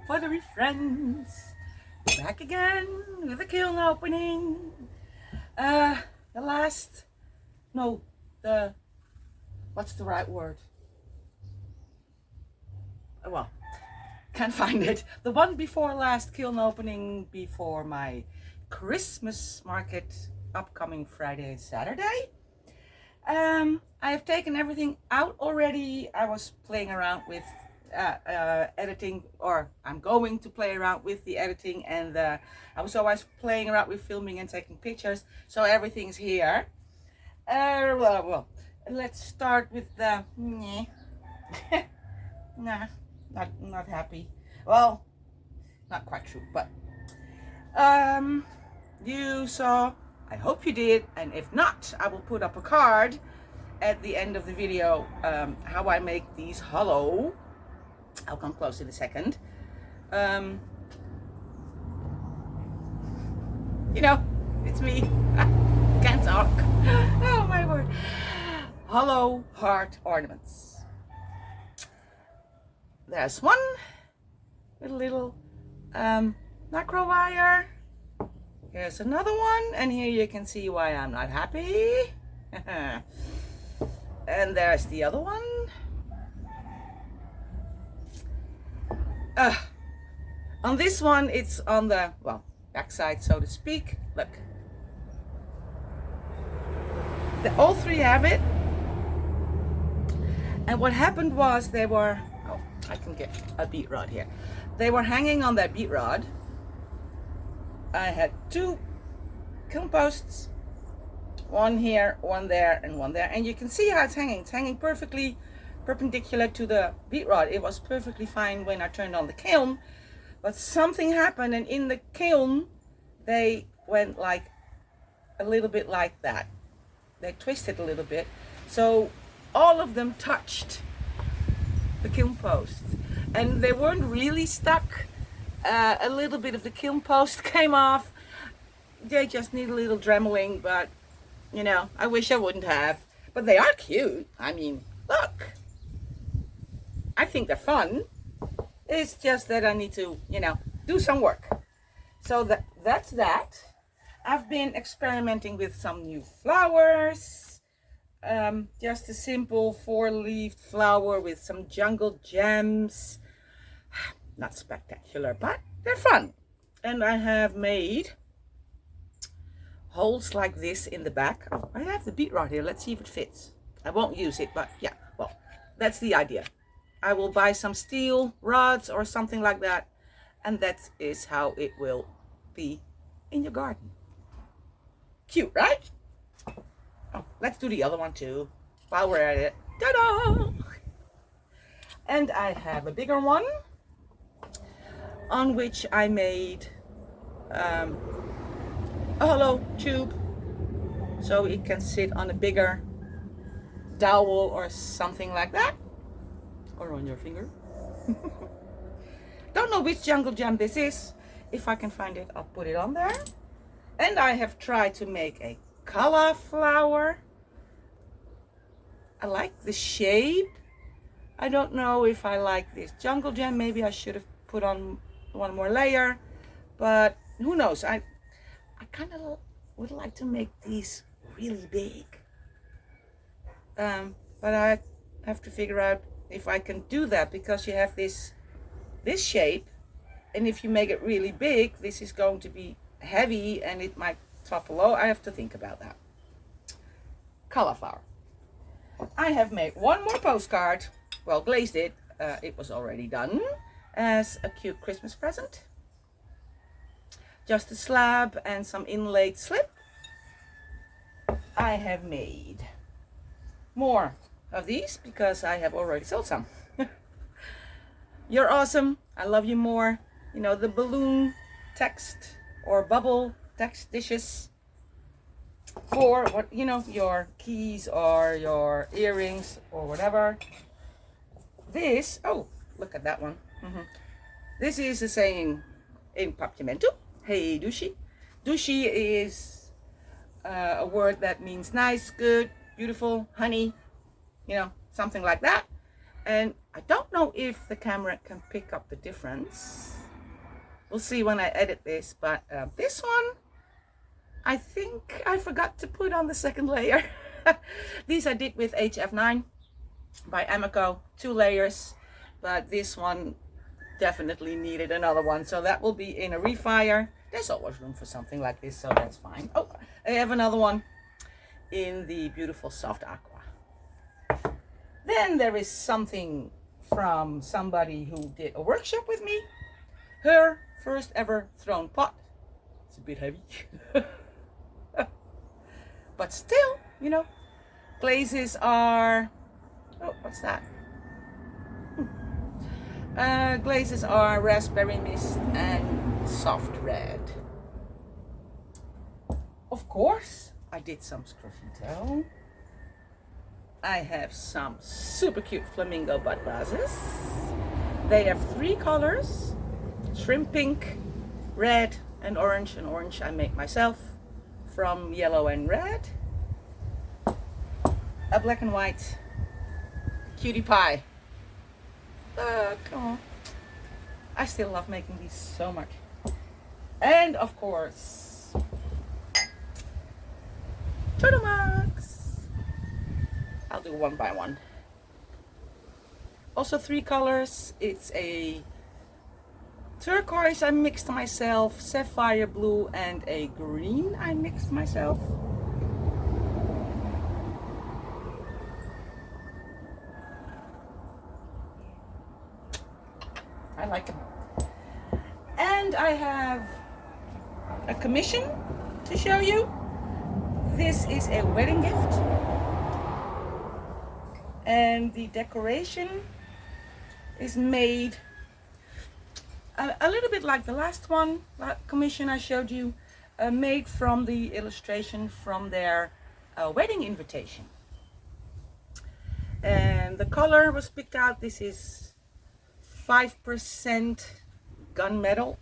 Pottery friends, back again with a kiln opening. The last, no, what's the right word? Well, can't find it. The one before last kiln opening before my Christmas market upcoming Friday and Saturday. I have taken everything out already. I was playing around with editing, or I'm going to play around with the editing, and I was always playing around with filming and taking pictures, so everything's here. Well, let's start with the nah, not happy. Well, not quite true, but you saw, I hope you did, and if not, I will put up a card at the end of the video how I make these hollow. I'll come close in a second. You know, it's me. Can't talk. Oh my word. Hollow heart ornaments. There's one with a little macro wire. Here's another one, and here you can see why I'm not happy. And there's the other one. On this one, it's on the, well, backside, so to speak. Look. All three have it. And what happened was they were, oh, I can get a bead rod here. They were hanging on that bead rod. I had two kiln posts, one here, one there, and one there, and you can see how it's hanging. It's hanging perfectly perpendicular to the bead rod. It was perfectly fine when I turned on the kiln, but something happened, and in the kiln they went like a little bit like that. They twisted a little bit, so all of them touched the kiln post, and they weren't really stuck. A little bit of the kiln post came off. They just need a little dremeling, but you know, I wish I wouldn't have. But they are cute. I mean, look. I think they're fun. It's just that I need to, you know, do some work. So that's that. I've been experimenting with some new flowers. Just a simple 4-leaved flower with some jungle gems. Not spectacular, but they're fun. And I have made holes like this in the back. Oh, I have the bead rod here. Let's see if it fits. I won't use it, but yeah, well, that's the idea. I will buy some steel rods or something like that, and that is how it will be in your garden. Cute, right? Oh, let's do the other one too while we're at it. Ta-da! And I have a bigger one on which I made a hollow tube, so it can sit on a bigger dowel or something like that, or on your finger. Don't know which jungle gem this is. If I can find it, I'll put it on there. And I have tried to make a cauliflower. I like the shape. I don't know if I like this jungle gem. Maybe I should have put on one more layer, but who knows. I kind of would like to make these really big, but I have to figure out if I can do that, because you have this shape, and if you make it really big, this is going to be heavy and it might topple over. I have to think about that. Cauliflower. I have made one more postcard, well, glazed it. It was already done as a cute Christmas present. Just a slab and some inlaid slip. I have made more of these because I have already sold some. You're awesome. I love you more. You know, the balloon text or bubble text dishes for what, you know, your keys or your earrings or whatever. This, oh, look at that one. This is a saying in Papiamento. Hey, douchey. Douchey is a word that means nice, good, beautiful, honey, you know, something like that. And I don't know if the camera can pick up the difference. We'll see when I edit this, but this one, I think I forgot to put on the second layer. These I did with HF9 by Amico, 2 layers, but this one definitely needed another one, so that will be in a refire. There's always room for something like this, so that's fine. Oh, I have another one in the beautiful soft aqua. Then there is something from somebody who did a workshop with me. Her first ever thrown pot. It's a bit heavy. But still, you know, glazes are... Oh, what's that? Glazes are raspberry mist and soft red. Of course, I did some sgraffito. I have some super cute flamingo bud vases. They have 3 colors: shrimp pink, red, and orange. And orange I make myself from yellow and red. A black and white cutie pie. Come on. I still love making these so much. And of course, turtle mugs. I'll do one by one. Also 3 colors. It's a turquoise I mixed myself, sapphire blue, and a green I mixed myself. I like them. And I have a commission to show you. This is a wedding gift. And the decoration is made a little bit like the last one, that commission I showed you, made from the illustration from their wedding invitation. And the color was picked out. This is 5% gunmetal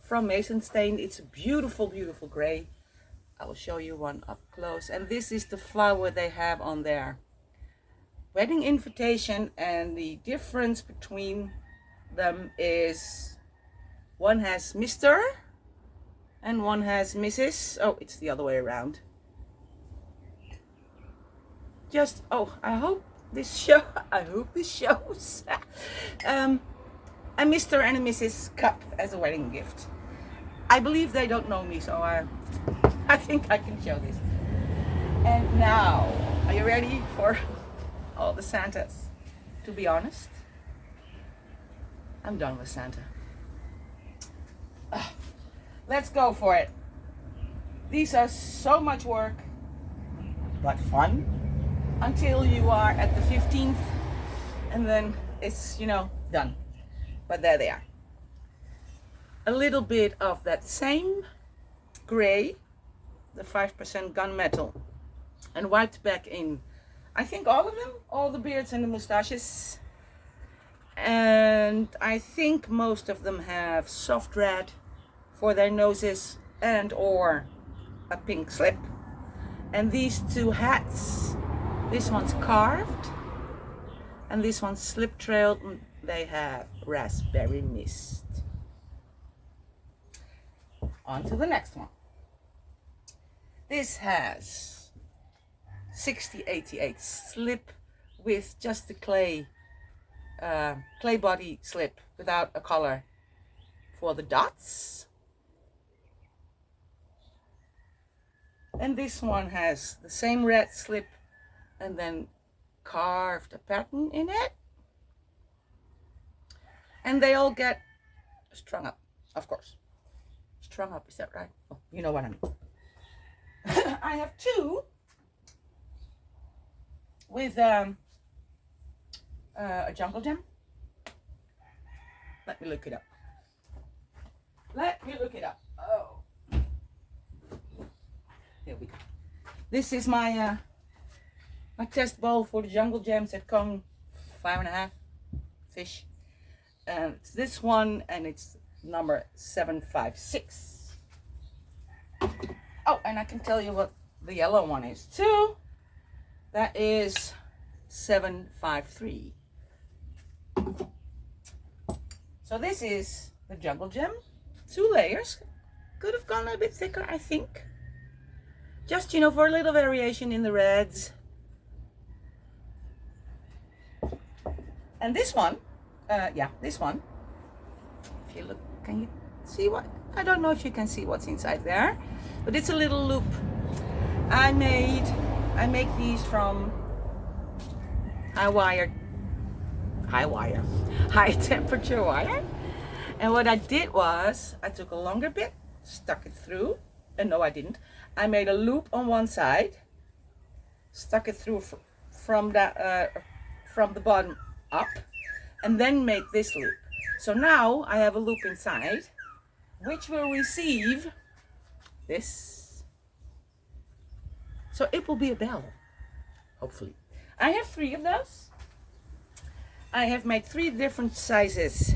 from Mason Stain. It's a beautiful, beautiful gray. I will show you one up close. And this is the flower they have on their wedding invitation, and the difference between them is one has Mr. and one has Mrs. Oh, it's the other way around. Just, oh, I hope this shows. A Mr. and a Mrs. cup as a wedding gift. I believe they don't know me, so I think I can show this. And now, are you ready for all the Santas? To be honest, I'm done with Santa. Let's go for it. These are so much work, but fun, until you are at the 15th, and then it's, you know, done. But there they are. A little bit of that same gray, the 5% gunmetal, and wiped back in, I think all of them, all the beards and the mustaches. And I think most of them have soft red for their noses and or a pink slip. And these 2 hats, this one's carved and this one's slip trailed. They have raspberry mist. On to the next one. This has 6088 slip with just the clay body slip without a color for the dots. And this one has the same red slip and then carved a pattern in it. And they all get strung up, of course. Strung up, is that right? Oh, you know what I mean. I have 2 with a jungle gem. Let me look it up. Oh, here we go. This is my my test bowl for the jungle gems at Cone 5.5 fish. It's this one, and it's number 756. Oh, and I can tell you what the yellow one is too. That is 753. So this is the jungle gem, 2 layers. Could have gone a bit thicker, I think. Just, you know, for a little variation in the reds. And this one, this one, if you look, can you see what? I don't know if you can see what's inside there, but it's a little loop. I make these from high temperature wire. And what I did was, I took a longer bit, stuck it through, and no I didn't. I made a loop on one side, stuck it through from the bottom up, and then made this loop. So now I have a loop inside, which will receive this. So it will be a bell, hopefully. I have 3 of those. I have made 3 different sizes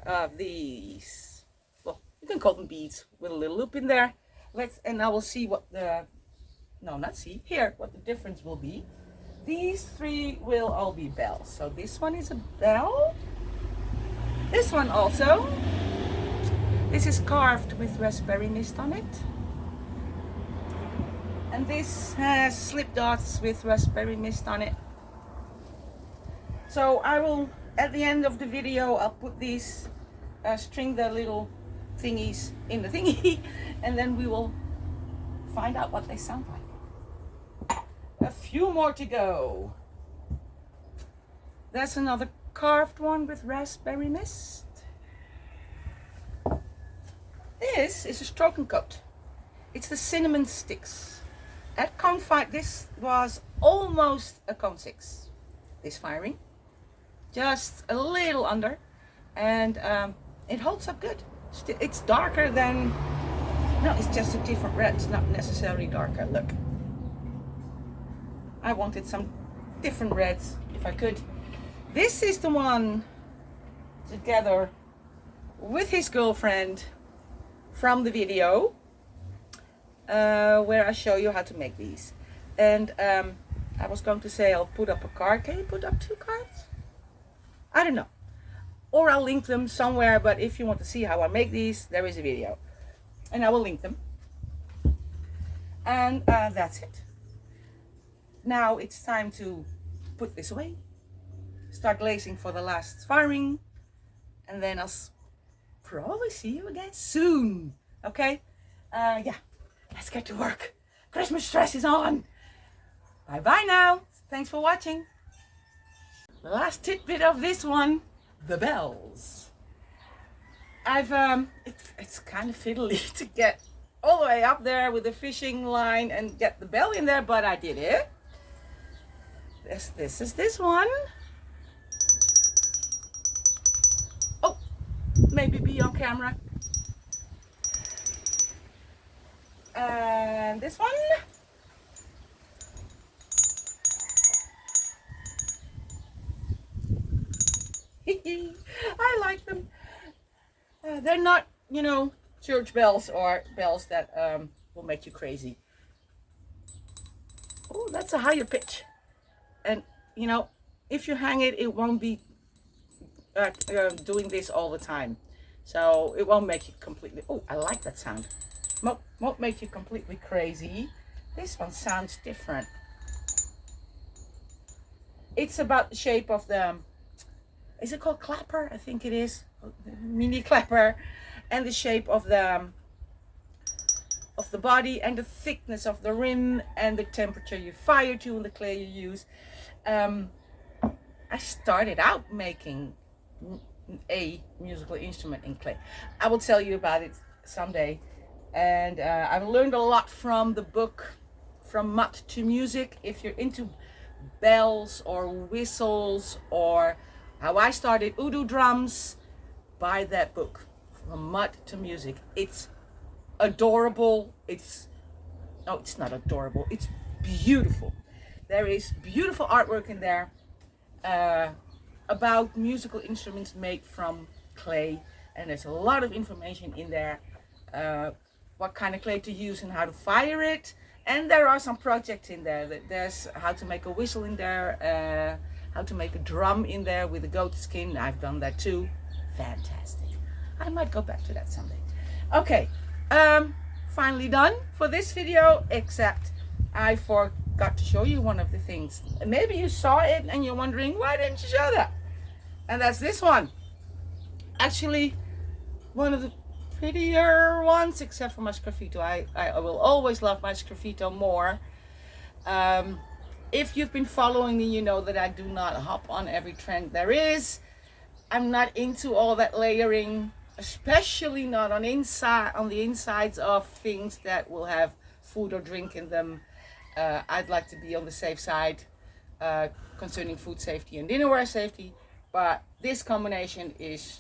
of these. Well, you can call them beads with a little loop in there. And I will see what the, what the difference will be. These 3 will all be bells. So this one is a bell. This one also. This is carved with raspberry mist on it. And this has slip dots with raspberry mist on it. So I will, at the end of the video, I'll put these, string the little thingies in the thingy, and then we will find out what they sound like. A few more to go. There's another carved one with raspberry mist. This is a stroke and coat. It's the cinnamon sticks. At Cone 5, this was almost a Cone 6, this firing. Just a little under, and it holds up good. It's darker than, no, it's just a different red. It's not necessarily darker. Look, I wanted some different reds if I could. This is the one together with his girlfriend from the video where I show you how to make these. And I was going to say I'll put up a card. Can you put up 2 cards? I don't know. Or I'll link them somewhere, but if you want to see how I make these, there is a video. And I will link them. And that's it. Now it's time to put this away. Start glazing for the last firing. And then I'll probably see you again soon. Okay? Yeah. Let's get to work. Christmas stress is on. Bye bye now. Thanks for watching. The last tidbit of this one, the bells. It's kind of fiddly to get all the way up there with the fishing line and get the bell in there, but I did it. This is this one. Oh, maybe be on camera. And this one. I like them. They're not, you know, church bells or bells that will make you crazy. Oh, that's a higher pitch. And, you know, if you hang it, it won't be doing this all the time. So it won't make you completely, oh, I like that sound. Won't make you completely crazy. This one sounds different. It's about the shape of the, is it called clapper? I think it is. Mini clapper. And the shape of the body and the thickness of the rim and the temperature you fire to and the clay you use. I started out making a musical instrument in clay. I will tell you about it someday. And I've learned a lot from the book, From Mud to Music. If you're into bells or whistles or how I started Udu drums, buy that book, From Mud to Music. It's adorable. It's not adorable. It's beautiful. There is beautiful artwork in there about musical instruments made from clay, and there's a lot of information in there. What kind of clay to use and how to fire it, And there are some projects in there. There's how to make a whistle in there, how to make a drum in there with a goat skin. I've done that too. Fantastic. I might go back to that someday. Okay, finally done for this video, except I forgot to show you one of the things. Maybe you saw it and you're wondering, why didn't you show that? And that's this one. Actually, one of the prettier ones, except for Mosquito. I will always love Mosquito more. If you've been following me, you know that I do not hop on every trend there is. I'm not into all that layering, especially not on the insides of things that will have food or drink in them. I'd like to be on the safe side concerning food safety and dinnerware safety, but this combination is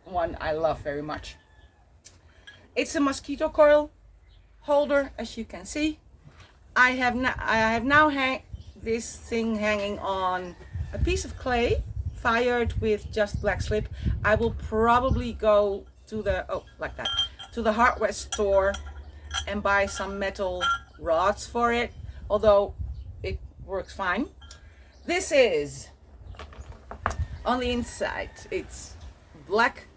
one I love very much. It's a Mosquito coil holder, as you can see. I have now this thing hanging on a piece of clay fired with just black slip. I will probably go to the to the hardware store and buy some metal rods for it, although it works fine. This is on the inside, it's black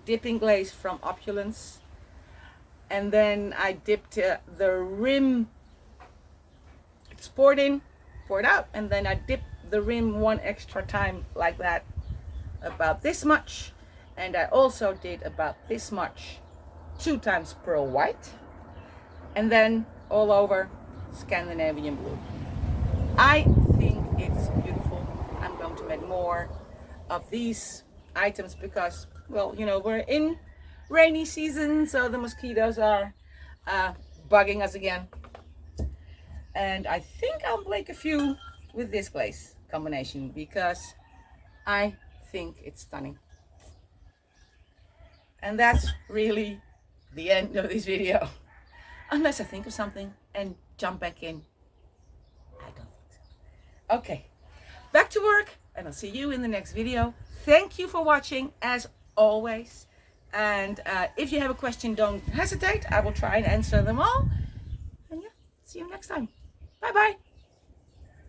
dipping glaze from Opulence, and then I dipped the rim. It's poured out, and then I dipped the rim one extra time like that, about this much, and I also did about this much 2 times pearl white, and then all over Scandinavian blue. I think it's beautiful. I'm going to make more of these items because, well, you know, we're in rainy season, so the mosquitoes are bugging us again. And I think I'll make a few with this glaze combination because I think it's stunning. And that's really the end of this video. Unless I think of something and jump back in. I don't think so. Okay, back to work, and I'll see you in the next video. Thank you for watching, as always. And if you have a question, don't hesitate. I will try and answer them all. And yeah, see you next time. Bye bye.